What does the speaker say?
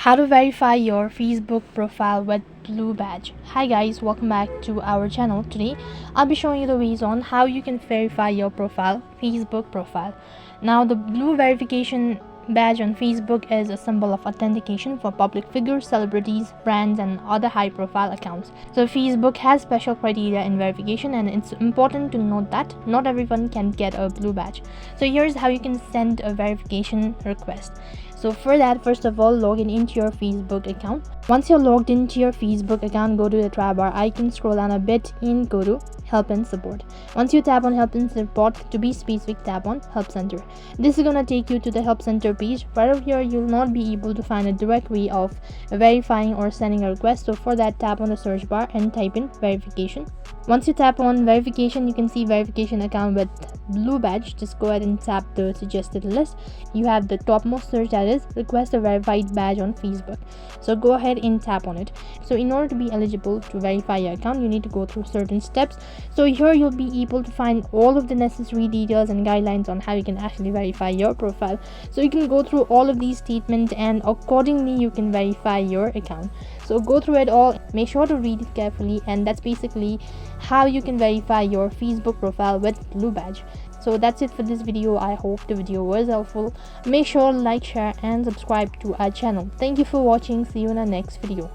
How to verify your Facebook profile with Blue Badge. Hi guys, welcome back to our channel. Today I'll be showing you the ways on how you can verify your Facebook profile. Now the blue verification badge on Facebook is a symbol of authentication for public figures, celebrities, brands and other high profile accounts. So Facebook has special criteria in verification, and it's important to note that not everyone can get a blue badge. So here's how you can send a verification request. So for that, first of all, log in into your Facebook account. Once you're logged into your Facebook account, go to the try bar icon, scroll down a bit and go to help and support. Once you tap on help and support, to be specific, tap on help center. This is gonna take you to the help center page. Right over here, you'll not be able to find a direct way of verifying or sending a request. So for that, tap on the search bar and type in verification. Once you tap on verification, you can see verification account with blue badge. Just go ahead and tap the suggested list. You have the topmost search, that is request a verified badge on Facebook. So go ahead and tap on it. So in order to be eligible to verify your account, you need to go through certain steps. So here you'll be able to find all of the necessary details and guidelines on how you can actually verify your profile. So you can go through all of these statements and accordingly you can verify your account. So go through it all, make sure to read it carefully, and that's basically how you can verify your Facebook profile with blue badge. So that's it for this video. I hope the video was helpful. Make sure to like, share and subscribe to our channel. Thank you for watching. See you in our next video.